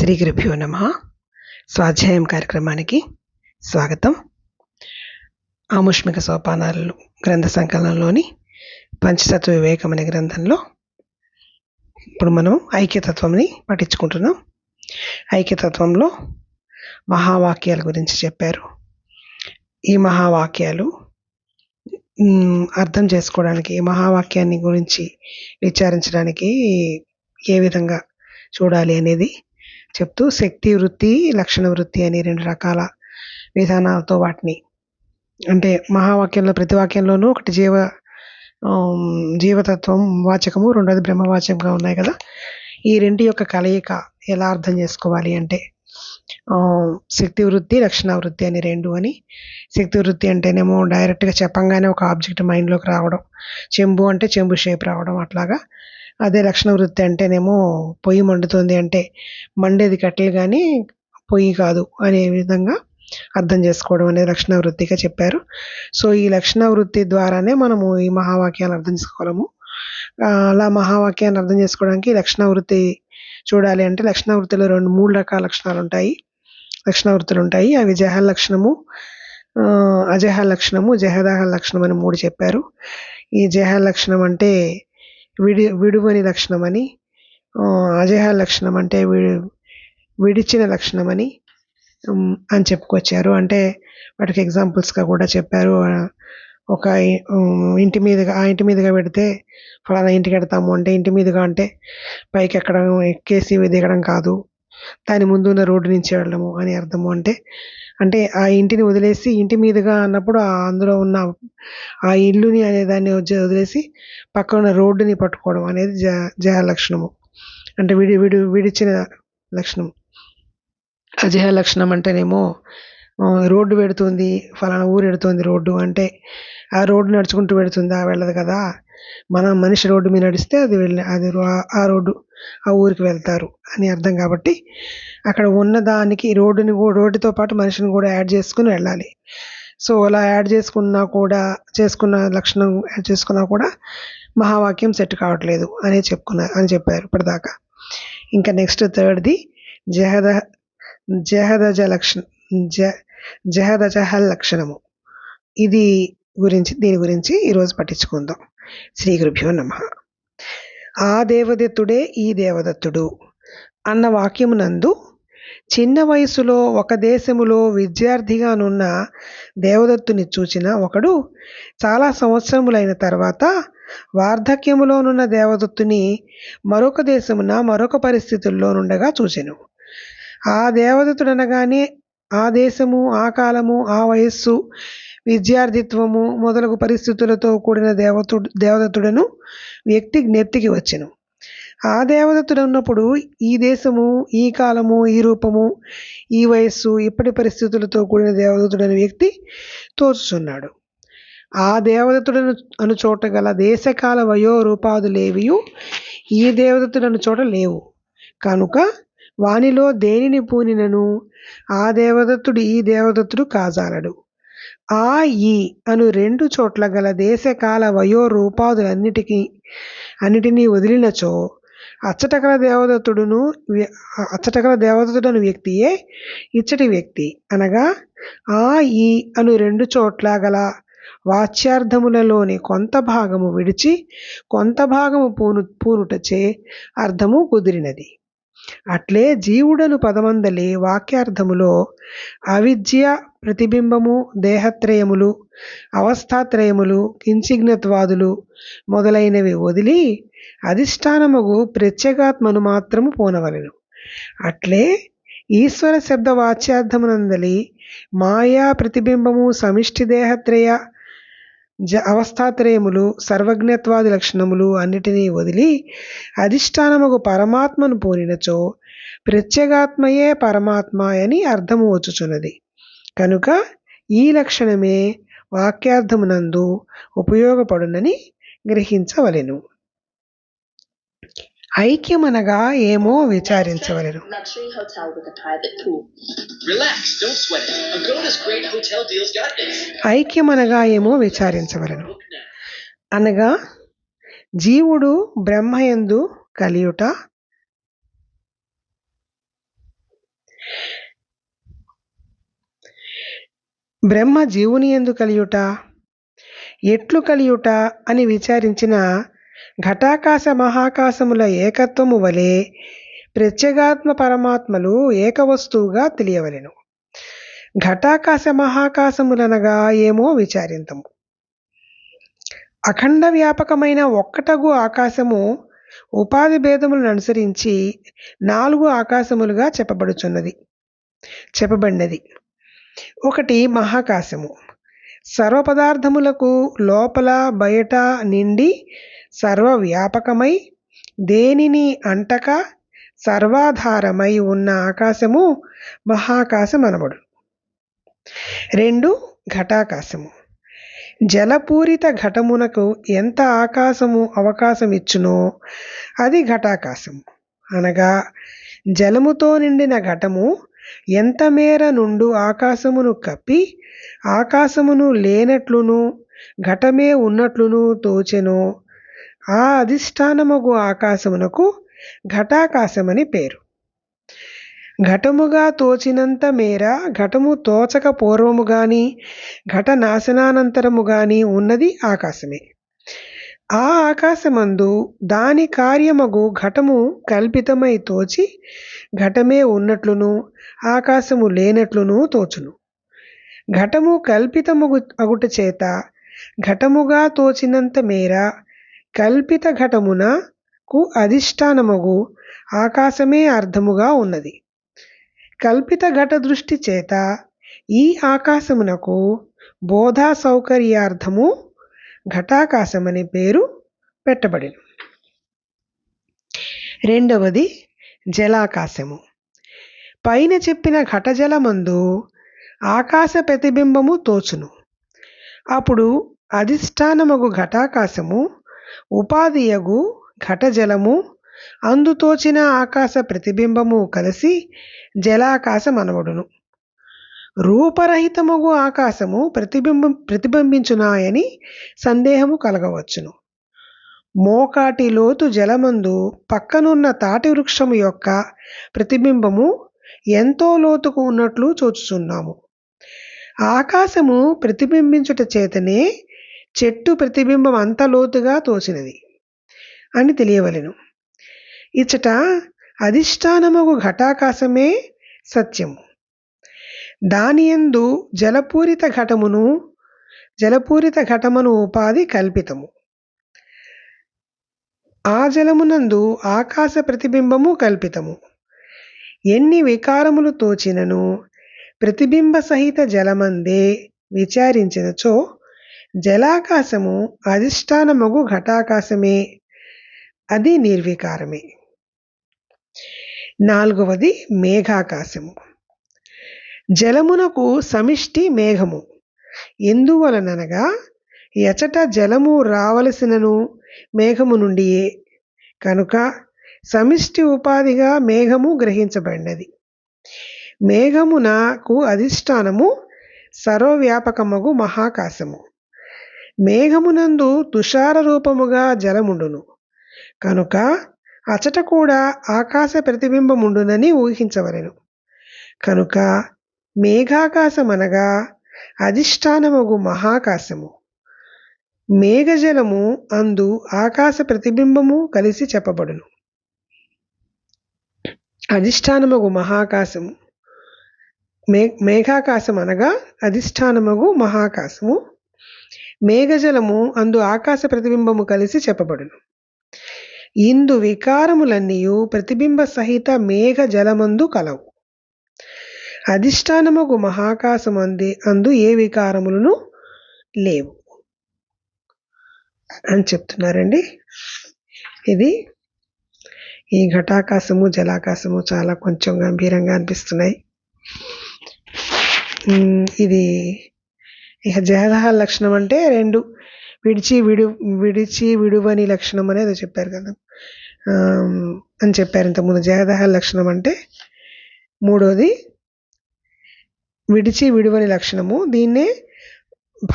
శ్రీ గురుభ్యో నమః. స్వాధ్యాయం కార్యక్రమానికి స్వాగతం. ఆముష్మిక సోపానాలు గ్రంథ సంకలనంలోని పంచతత్వ వివేకం అనే గ్రంథంలో ఇప్పుడు మనం ఐక్యతత్వంని పఠించుకుంటున్నాం. ఐక్యతత్వంలో మహావాక్యాల గురించి చెప్పారు. ఈ మహావాక్యాలు అర్థం చేసుకోవడానికి, ఈ మహావాక్యాన్ని గురించి విచారించడానికి ఏ విధంగా చూడాలి అనేది చెప్తూ శక్తి వృత్తి, లక్షణ వృత్తి అని రెండు రకాల విధానాలతో వాటిని, అంటే మహావాక్యంలో ప్రతి వాక్యంలోనూ ఒకటి జీవతత్వం వాచకము, రెండోది బ్రహ్మవాచకంగా ఉన్నాయి కదా. ఈ రెండు యొక్క కలయిక ఎలా అర్థం చేసుకోవాలి అంటే శక్తి వృత్తి, లక్షణ వృత్తి అని రెండు అని. శక్తి వృత్తి అంటేనేమో డైరెక్ట్గా చెప్పంగానే ఒక ఆబ్జెక్ట్ మైండ్లోకి రావడం, చెంబు అంటే చెంబు షేప్ రావడం అట్లాగా. అదే లక్షణ వృత్తి అంటేనేమో పొయ్యి మండుతుంది అంటే మండేది కట్టెలు కానీ పొయ్యి కాదు అనే విధంగా అర్థం చేసుకోవడం అనేది లక్షణ వృత్తిగా చెప్పారు. సో ఈ లక్షణ వృత్తి ద్వారానే మనము ఈ మహావాక్యాన్ని అర్థం చేసుకోగలము. అలా మహావాక్యాన్ని అర్థం చేసుకోవడానికి లక్షణ వృత్తి చూడాలి అంటే లక్షణ వృత్తిలో మూడు రకాల లక్షణాలు ఉంటాయి, లక్షణ వృత్తులు ఉంటాయి. అవి జహ లక్షణము, అజహ లక్షణము, జహదాహ లక్షణం అని మూడు చెప్పారు. ఈ జహ లక్షణం అంటే విడువని లక్షణం అని, అజహ లక్షణం అంటే విడిచిన లక్షణం అని చెప్పుకొచ్చారు. అంటే వాటికి ఎగ్జాంపుల్స్గా కూడా చెప్పారు. ఒక ఇంటి మీదుగా, ఆ ఇంటి మీదుగా పెడితే ఫలానా ఇంటికి ఎడతాము అంటే, ఇంటి మీదుగా అంటే పైకి ఎక్కడం, ఎక్కేసి దిగడం కాదు, దాని ముందు ఉన్న రోడ్డు నుంచి వెళ్ళడము అని అర్థము. అంటే ఆ ఇంటిని వదిలేసి ఇంటి మీదుగా అన్నప్పుడు అందులో ఉన్న ఆ ఇల్లుని అనే దాన్ని వదిలేసి పక్కన ఉన్న రోడ్డుని పట్టుకోవడం అనేది జహ లక్షణము, అంటే విడిచిన లక్షణం. అజహ లక్షణం అంటేనేమో రోడ్డు పెడుతుంది, ఫలానా ఊరు పెడుతుంది రోడ్డు అంటే ఆ రోడ్డు నడుచుకుంటూ పెడుతుందా, వెళ్ళదు కదా. మనిషి రోడ్డు మీద నడిస్తే అది ఆ రోడ్డు ఆ ఊరికి వెళ్తారు అని అర్థం. కాబట్టి అక్కడ ఉన్న దానికి రోడ్డుతో పాటు మనిషిని కూడా యాడ్ చేసుకుని వెళ్ళాలి. సో అలా యాడ్ చేసుకున్న లక్షణం యాడ్ చేసుకున్నా కూడా మహావాక్యం సెట్ కావట్లేదు అని చెప్పారు ఇప్పటిదాకా. ఇంకా నెక్స్ట్ థర్డ్ది జహదజ లక్షణము. దీని గురించి ఈరోజు పట్టించుకుందాం. శ్రీ గురుభ్యో నమః. ఆ దేవదత్తుడే ఈ దేవదత్తుడు అన్న వాక్యమునందు చిన్న వయసులో ఒక దేశములో విద్యార్థిగానున్న దేవదత్తుని చూచిన ఒకడు చాలా సంవత్సరములైన తర్వాత వార్ధక్యములోనున్న దేవదత్తుని మరొక దేశమున మరొక పరిస్థితుల్లో నుండగా చూచెను. ఆ దేవదత్తుడు అనగానే ఆ దేశము, ఆ కాలము, ఆ వయస్సు, విద్యార్థిత్వము మొదలగు పరిస్థితులతో కూడిన దేవదత్తుడను వ్యక్తి జ్ఞప్తికి వచ్చెను. ఆ దేవదత్తుడు ఉన్నప్పుడు ఈ దేశము, ఈ కాలము, ఈ రూపము, ఈ వయస్సు, ఇప్పటి పరిస్థితులతో కూడిన దేవదత్తుడని వ్యక్తి తోచుచున్నాడు. ఆ దేవదత్తుడను అను చోట గల దేశకాల వయో రూపాదులేవియు ఈ దేవదత్తుడను చోట లేవు కనుక వానిలో దేనిని పూనినను ఆ దేవదత్తుడు ఈ దేవదత్తుడు కాజాలడు. ఆ ఈ అను రెండు చోట్ల గల దేశకాల వయో రూపాదులన్నిటినీ వదిలినచో అచ్చటగల దేవదత్తుడను వ్యక్తియే ఇచ్చటి వ్యక్తి. అనగా ఆ ఈ అను రెండు చోట్ల గల వాచ్యార్థములలోని కొంత భాగము విడిచి కొంత భాగము పూనుటచే అర్థము కుదిరినది. అట్లే జీవుడను పదమందలి వాక్యార్థములో అవిద్య, ప్రతిబింబము, దేహత్రయములు, అవస్థాత్రయములు, కించిజ్ఞత్వాదులు మొదలైనవి వదిలి అధిష్టానముగు ప్రత్యేగాత్మను మాత్రము పోనవలెను. అట్లే ఈశ్వర శబ్ద వాచ్యార్థమునందలి మాయా, ప్రతిబింబము, సమిష్టి దేహత్రయ, అవస్థాత్రయములు, సర్వజ్ఞత్వాది లక్షణములు అన్నిటినీ వదిలి అధిష్టానముగు పరమాత్మను పోనినచో ప్రత్యేగాత్మయే పరమాత్మ అని అర్థము వచ్చుచున్నది. కనుక ఈ లక్షణమే వాక్యార్థమునందు ఉపయోగపడునని గ్రహించవలెను. ఐక్యమనగా ఏమో విచారించవలెను. ఐక్యమనగా ఏమో విచారించవలెను అనగా జీవుడు బ్రహ్మయందు కలియుట, బ్రహ్మ జీవుని యందు కలియుట ఎట్లు కలియుట అని విచారించిన ఘటాకాశ మహాకాశముల ఏకత్వము వలె ప్రత్యేగాత్మ పరమాత్మలు ఏకవస్తువుగా తెలియవలెను. ఘటాకాశ మహాకాశములనగా ఏమో విచారింతము. అఖండ వ్యాపకమైన ఒక్కటగు ఆకాశము ఉపాధి భేదములను అనుసరించి 4 ఆకాశములుగా చెప్పబడినది. ఒకటి మహాకాశము, సర్వపదార్థములకు లోపల బయట నిండి సర్వవ్యాపకమై దేనిని అంటక సర్వాధారమై ఉన్న ఆకాశము మహాకాశం అనబడు. 2 ఘటాకాశము, జలపూరిత ఘటమునకు ఎంత అవకాశం ఇచ్చునో అది ఘటాకాశము. అనగా జలముతో నిండిన ఘటము ఎంత మేర నుండు ఆకాశమును కప్పి ఆకాశమును లేనట్లును ఘటమే ఉన్నట్లును తోచెనో ఆ అధిష్టానమగు ఆకాశమునకు ఘటాకాశమని పేరు. ఘటముగా తోచినంత మేర ఘటము తోచక పూర్వము గాని ఘట నాశనానంతరము గాని ఉన్నది ఆకాశమే. ఆ ఆకాశమందు దాని కార్యమగు ఘటము కల్పితమై తోచి ఘటమే ఉన్నట్లును ఆకాశము లేనట్లును తోచును. ఘటము అగుట చేత ఘటముగా తోచినంత మేర కల్పిత ఘటమునకు అధిష్టానమగు ఆకాశమే అర్థముగా ఉన్నది. కల్పిత ఘట దృష్టి చేత ఈ ఆకాశమునకు బోధా సౌకర్యార్థము ఘటాకాశమని పేరు పెట్టబడిను. 2వది జలాకాశము. పైన చెప్పిన ఘటజలమందు ఆకాశ ప్రతిబింబము తోచును. అప్పుడు అధిష్టానమగు ఘటాకాశము ఉపాధియగు ఘటజలము అందుతోచిన ఆకాశ ప్రతిబింబము కలిసి జలాకాశం అనబడును. రూపరహితమగు ఆకాశము ప్రతిబింబించునాయని సందేహము కలగవచ్చును. మోకాటి లోతు జలమందు పక్కనున్న తాటి వృక్షము యొక్క ప్రతిబింబము ఎంతో లోతుకు ఉన్నట్లు చూచుచున్నాము. ఆకాశము ప్రతిబింబించుట చేతనే చెట్టు ప్రతిబింబం అంత లోతుగా తోచినది అని తెలియవలెను. ఇచ్చట అధిష్టానమగు ఘటాకాశమే సత్యము. దానియందు జలపూరిత ఘటమును ఉపాధి కల్పితము. ఆ జలమునందు ఆకాశ ప్రతిబింబము కల్పితము. ఎన్ని వికారములు తోచినను ప్రతిబింబ సహిత జలమందే విచారించినచో జలాకాశము అధిష్టానమగు ఘటాకాశమే, అది నిర్వికారమే. 4వది మేఘాకాశము. జలమునకు సమిష్టి మేఘము. ఎందువలననగా ఎచట జలము రావలసినను మేఘము నుండియే కనుక సమిష్టి ఉపాధిగా మేఘము గ్రహించబడినది. మేఘమునకు అధిష్టానము సర్వవ్యాపకమగు మహాకాశము. మేఘమునందు తుషార రూపముగా జలముండును కనుక అచట కూడా ఆకాశ ప్రతిబింబముండునని ఊహించవలెను. కనుక మేఘాకాశమనగా అధిష్టానమగు మహాకాశము. మేఘజలము అందు ఆకాశ ప్రతిబింబము కలిసి చెప్పబడును. అధిష్టానమగు మహాకాశము, మేఘాకాశం అనగా అధిష్టానమగు మహాకాశము. మేఘజలము అందు ఆకాశ ప్రతిబింబము కలిసి చెప్పబడును. ఇందు వికారములన్నీయు ప్రతిబింబ సహిత మేఘ జలమందు కలవు. అధిష్టానమగు మహాకాశం అందు ఏ వికారములను లేవు అని చెప్తున్నారండి. ఇది ఈ ఘటాకాశము జలాకాశము చాలా కొంచెం గంభీరంగా అనిపిస్తున్నాయి. ఇది ఇక జహదహ లక్షణం అంటే 2 విడిచి విడువని లక్షణం అనేది చెప్పారు కదా అని చెప్పారు ఇంతకుముందు. జహదహ లక్షణం అంటే 3వది విడిచి విడువని లక్షణము. దీన్నే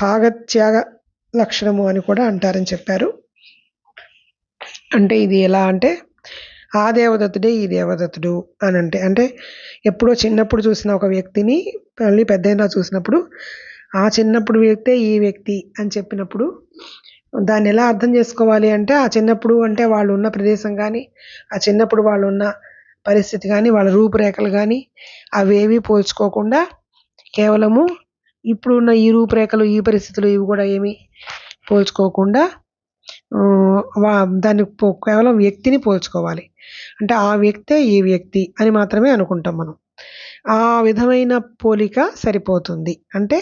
భాగత్యాగ లక్షణము అని కూడా అంటారని చెప్పారు. అంటే ఇది ఎలా అంటే ఆ దేవదత్తుడే ఈ దేవదత్తుడు అని అంటే ఎప్పుడో చిన్నప్పుడు చూసిన ఒక వ్యక్తిని మళ్ళీ పెద్దయినా చూసినప్పుడు ఆ చిన్నప్పుడు వ్యక్తే ఈ వ్యక్తి అని చెప్పినప్పుడు దాన్ని ఎలా అర్థం చేసుకోవాలి అంటే, ఆ చిన్నప్పుడు అంటే వాళ్ళు ఉన్న ప్రదేశం కానీ, ఆ చిన్నప్పుడు వాళ్ళు ఉన్న పరిస్థితి కానీ, వాళ్ళ రూపురేఖలు కానీ అవేవి పోల్చుకోకుండా కేవలము ఇప్పుడున్న ఈ రూపురేఖలు, ఈ పరిస్థితులు ఇవి కూడా ఏమి పోల్చుకోకుండా దాన్ని కేవలం వ్యక్తిని పోల్చుకోవాలి. అంటే ఆ వ్యక్తే ఈ వ్యక్తి అని మాత్రమే అనుకుంటాం మనం. ఆ విధమైన పోలిక సరిపోతుంది. అంటే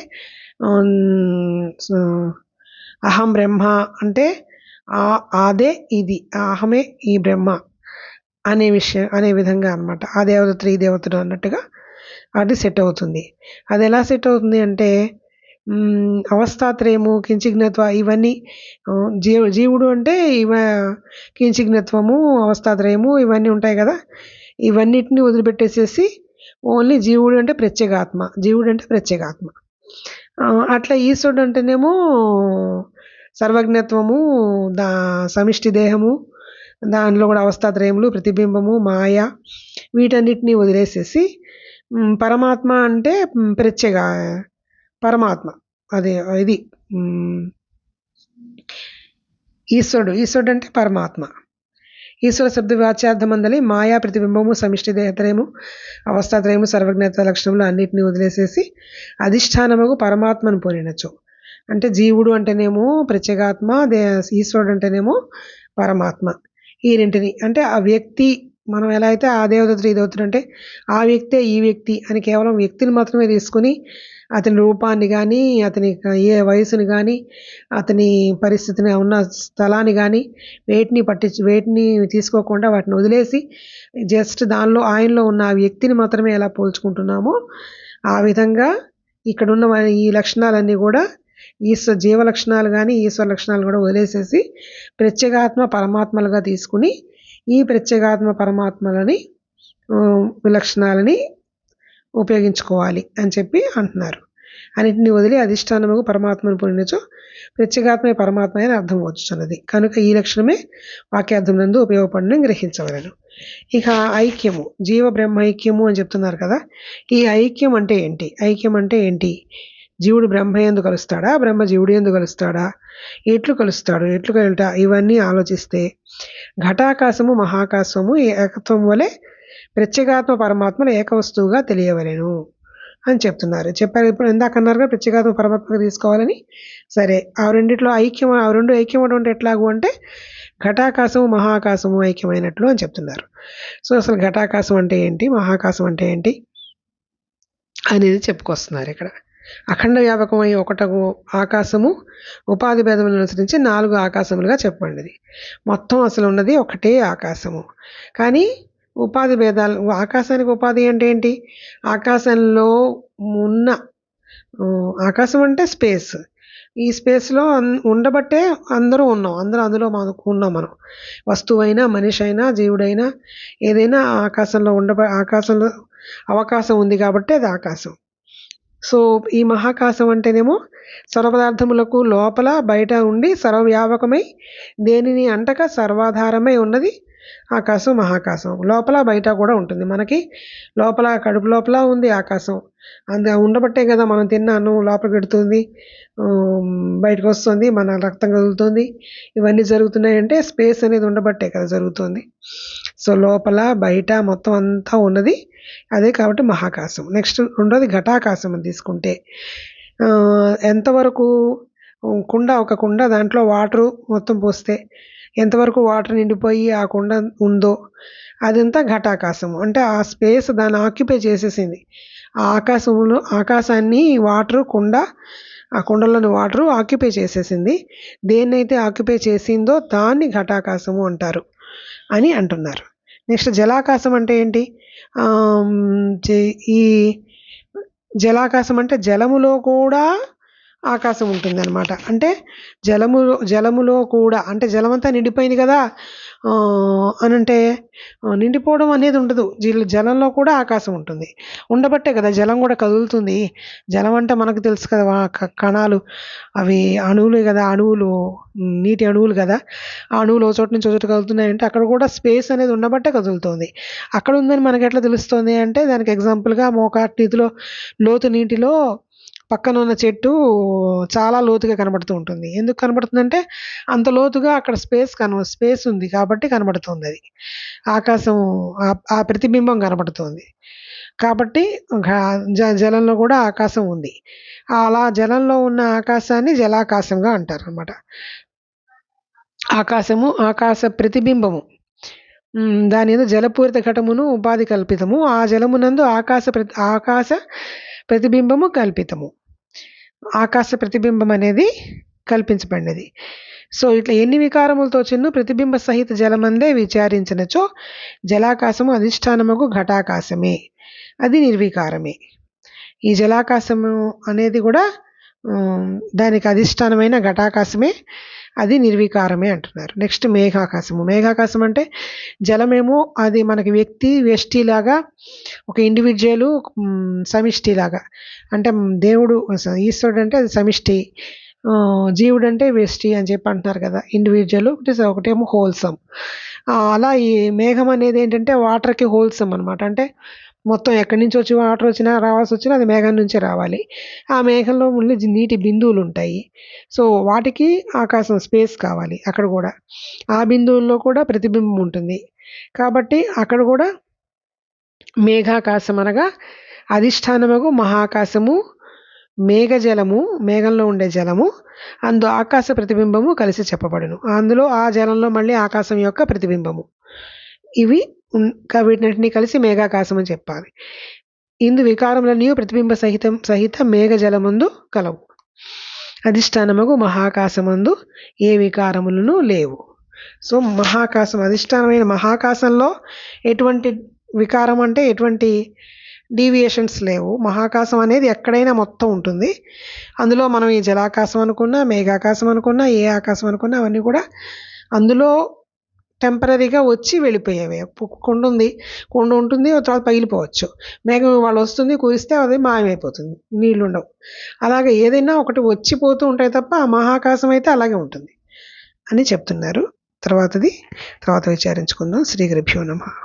అహం బ్రహ్మ అంటే అదే ఇది, అహమే ఈ బ్రహ్మ అనే విధంగా అనమాట. ఆ దేవతలు ఈ దేవతలు అన్నట్టుగా అది సెట్ అవుతుంది. అది ఎలా సెట్ అవుతుంది అంటే అవస్థాత్రయము, కించిజ్ఞత్వ ఇవన్నీ జీవుడు అంటే కించిజ్ఞత్వము, అవస్థాత్రయము ఇవన్నీ ఉంటాయి కదా. ఇవన్నిటిని వదిలిపెట్టేసేసి ఓన్లీ జీవుడు అంటే ప్రత్యేగాత్మ. అట్లా ఈశ్వరుడు అంటేనేమో సర్వజ్ఞత్వము, సమిష్టి దేహము, దానిలో కూడా అవస్థాత్రయములు, ప్రతిబింబము, మాయ వీటన్నిటిని వదిలేసేసి పరమాత్మ అంటే పరమాత్మ అదే ఇది ఈశ్వరుడు అంటే పరమాత్మ. ఈశ్వర శబ్ద వాచ్యార్థమందలి మాయా, ప్రతిబింబము, సమిష్టి దేహత్రయము, అవస్థాత్రయము, సర్వజ్ఞత లక్షణములు అన్నిటిని వదిలేసేసి అధిష్టానముకు పరమాత్మను పోనినచ్చు. అంటే జీవుడు అంటేనేమో ప్రత్యేగాత్మ, ఈశ్వరుడు అంటేనేమో పరమాత్మ. ఈ రెంటిని అంటే ఆ వ్యక్తి మనం ఎలా అయితే ఆ దేవతలు ఈ దేవతలు అంటే ఆ వ్యక్తే ఈ వ్యక్తి అని కేవలం వ్యక్తిని మాత్రమే తీసుకుని అతని రూపాన్ని కానీ, అతని ఏ వయసుని కానీ, అతని పరిస్థితిని ఉన్న స్థలాన్ని కానీ వేటిని తీసుకోకుండా వాటిని వదిలేసి జస్ట్ ఆయనలో ఉన్న ఆ వ్యక్తిని మాత్రమే ఎలా పోల్చుకుంటున్నామో ఆ విధంగా ఇక్కడున్న ఈ లక్షణాలన్నీ కూడా జీవ లక్షణాలు కానీ ఈశ్వర లక్షణాలు కూడా వదిలేసేసి ప్రత్యేగాత్మ పరమాత్మలుగా తీసుకుని ఈ ప్రత్యేగాత్మ పరమాత్మలని లక్షణాలని ఉపయోగించుకోవాలి అని చెప్పి అంటున్నారు. అన్నింటినీ వదిలి అధిష్టానముకు పరమాత్మను పొందినచో ప్రత్యేగాత్మే పరమాత్మ అని అర్థం వచ్చుచున్నది. కనుక ఈ లక్షణమే వాక్యార్థం నందు ఉపయోగపడిన గ్రహించవలను. ఇక ఐక్యము, జీవ బ్రహ్మ ఐక్యము అని చెప్తున్నారు కదా. ఈ ఐక్యం అంటే ఏంటి? జీవుడు బ్రహ్మ యందు కలుస్తాడా, బ్రహ్మ జీవుడు యందు కలుస్తాడా, ఎట్లు కలుస్తాడు, ఎట్లు కలుట, ఇవన్నీ ఆలోచిస్తే ఘటాకాశము మహాకాశము ఏకత్వం వలె ప్రత్యేగాత్మ పరమాత్మలు ఏకవస్తువుగా తెలియవలెను అని చెప్తున్నారు. చెప్పారు ఇప్పుడు ఇందాక అన్నారుగా ప్రత్యేగాత్మ పరమాత్మగా తీసుకోవాలని. సరే, ఆ రెండు ఐక్యం అంటే ఎట్లాగు అంటే ఘటాకాశము మహాకాశము ఐక్యమైనట్లు అని చెప్తున్నారు. సో అసలు ఘటాకాశం అంటే ఏంటి, మహాకాశం అంటే ఏంటి అనేది చెప్పుకొస్తున్నారు ఇక్కడ. అఖండ వ్యాపకమై ఒకటకు ఆకాశము ఉపాధి భేదములను అనుసరించి 4 ఆకాశములుగా చెప్పండిది. మొత్తం అసలు ఉన్నది ఒకటే ఆకాశము, కానీ ఉపాధి భేదాలు. ఆకాశానికి ఉపాధి అంటే ఏంటి? ఆకాశంలో ఉన్న ఆకాశం అంటే స్పేస్. ఈ స్పేస్లో ఉండబట్టే అందరూ ఉన్నాం, అందులో ఉన్నాం మనం. వస్తువైనా, మనిషి అయినా, జీవుడైనా ఏదైనా ఆకాశంలో ఆకాశంలో అవకాశం ఉంది కాబట్టి అది ఆకాశం. సో ఈ మహాకాశం అంటేనేమో సర్వపదార్థములకు లోపల బయట ఉండి సర్వవ్యాపకమై దేనిని అంటక సర్వాధారమై ఉన్నది ఆకాశం మహాకాశం. లోపల బయట కూడా ఉంటుంది. మనకి లోపల కడుపు లోపల ఉంది ఆకాశం. ఉండబట్టే కదా మనం తిన్న అన్నం లోపలికి పెడుతుంది, బయటకు వస్తుంది, మన రక్తం కదులుతుంది, ఇవన్నీ జరుగుతున్నాయంటే స్పేస్ అనేది ఉండబట్టే కదా జరుగుతుంది. సో లోపల బయట మొత్తం అంతా ఉన్నది అదే కాబట్టి మహాకాశం. నెక్స్ట్ రెండోది ఘటాకాశం అని తీసుకుంటే ఎంతవరకు ఒక కుండ దాంట్లో వాటరు మొత్తం పోస్తే ఎంతవరకు వాటర్ నిండిపోయి ఆ కుండ ఉందో అదంతా ఘటాకాశము. అంటే ఆ స్పేస్ దాన్ని ఆక్యుపై చేసేసింది. ఆ ఆకాశాన్ని వాటరు ఆ కుండలోని వాటరు ఆక్యుపై చేసేసింది. దేన్నైతే ఆక్యుపై చేసిందో దాన్ని ఘటాకాశము అంటారు అని అంటున్నారు. నెక్స్ట్ జలాకాశం అంటే ఏంటి? ఈ జలాకాశం అంటే జలములో కూడా ఆకాశం ఉంటుంది అనమాట. అంటే జలములో కూడా అంటే జలమంతా నిండిపోయింది కదా అని అంటే నిండిపోవడం అనేది ఉండదు. జలంలో కూడా ఆకాశం ఉంటుంది. ఉండబట్టే కదా జలం కూడా కదులుతుంది. జలం అంటే మనకు తెలుసు కదా, కణాలు అవి అణువులు కదా, నీటి అణువులు కదా. ఆ అణువులు ఒక చోట నుంచి ఒక చోట కదులుతున్నాయంటే అక్కడ కూడా స్పేస్ అనేది ఉండబట్టే కదులుతుంది. అక్కడ ఉందని మనకి ఎట్లా తెలుస్తుంది అంటే దానికి ఎగ్జాంపుల్గా మోకాటి నీటిలో, లోతు నీటిలో పక్కన ఉన్న చెట్టు చాలా లోతుగా కనబడుతూ ఉంటుంది. ఎందుకు కనబడుతుందంటే అంత లోతుగా అక్కడ స్పేస్ ఉంది కాబట్టి కనబడుతుంది అది. ఆకాశం ఆ ప్రతిబింబం కనబడుతుంది. కాబట్టి జలంలో కూడా ఆకాశం ఉంది. అలా జలంలో ఉన్న ఆకాశాన్ని జలాకాశంగా అంటారనమాట. ఆకాశ ప్రతిబింబము. దాని యందు జలపూరిత ఘటమును ఉపాధి కల్పితము. ఆ జలమునందు ఆకాశ ప్రతిబింబము కల్పితము. ఆకాశ ప్రతిబింబం అనేది కల్పించబడినది. సో ఇట్లా ఎన్ని వికారములతో చిన్ను ప్రతిబింబ సహిత జలమందే విచారించినచో జలాకాశము అధిష్టానముకు ఘటాకాశమే, అది నిర్వికారమే. ఈ జలాకాశము అనేది కూడా దానికి అధిష్టానమైన ఘటాకాశమే, అది నిర్వికారమే అంటున్నారు. నెక్స్ట్ మేఘాకాశము. మేఘాకాశం అంటే జలమేమో అది మనకి వ్యక్తి వ్యష్టిలాగా, ఒక ఇండివిజువల్ సమిష్టిలాగా. అంటే దేవుడు ఈశ్వరుడు అంటే అది సమిష్టి, జీవుడు అంటే వ్యష్టి అని చెప్పి అంటున్నారు కదా. ఇండివిజువల్ ఒకటేమో హోల్సమ్. అలా ఈ మేఘం అనేది ఏంటంటే వాటర్కి హోల్సమ్ అనమాట. అంటే మొత్తం ఎక్కడి నుంచి వచ్చి వాటర్ వచ్చినా రావాల్సి వచ్చినా అది మేఘం నుంచే రావాలి. ఆ మేఘంలో మళ్ళీ నీటి బిందువులు ఉంటాయి. సో వాటికి ఆకాశం స్పేస్ కావాలి. అక్కడ కూడా ఆ బిందువుల్లో కూడా ప్రతిబింబం ఉంటుంది. కాబట్టి అక్కడ కూడా మేఘాకాశం అనగా అధిష్టానముకు మహాకాశము, మేఘజలము, మేఘంలో ఉండే జలము, అందు ఆకాశ ప్రతిబింబము కలిసి చెప్పబడును. అందులో ఆ జలంలో మళ్ళీ ఆకాశం యొక్క ప్రతిబింబము. ఇవి వీటినటిని కలిసి మేఘాకాశం అని చెప్పాలి. ఇందు వికారములన్నీ ప్రతిబింబ సహిత మేఘజలమందు కలవు. అధిష్టానముకు మహాకాశమందు ఏ వికారములను లేవు. సో మహాకాశం, అధిష్టానమైన మహాకాశంలో ఎటువంటి వికారం అంటే ఎటువంటి డీవియేషన్స్ లేవు. మహాకాశం అనేది ఎక్కడైనా మొత్తం ఉంటుంది. అందులో మనం ఈ జలాకాశం అనుకున్నా, మేఘాకాశం అనుకున్నా, ఏ ఆకాశం అనుకున్నా అవన్నీ కూడా అందులో టెంపరీగా వచ్చి వెళ్ళిపోయేవి. కొండ ఉంటుంది, తర్వాత పగిలిపోవచ్చు. మేఘం వాళ్ళు వస్తుంది, కురిస్తే అది మాయమైపోతుంది, నీళ్ళు ఉండవు. అలాగే ఏదైనా ఒకటి వచ్చిపోతూ ఉంటాయి తప్ప ఆ మహాకాశం అయితే అలాగే ఉంటుంది అని చెప్తున్నారు. తర్వాత విచారించుకుందాం. శ్రీ గురుభ్యో నమః.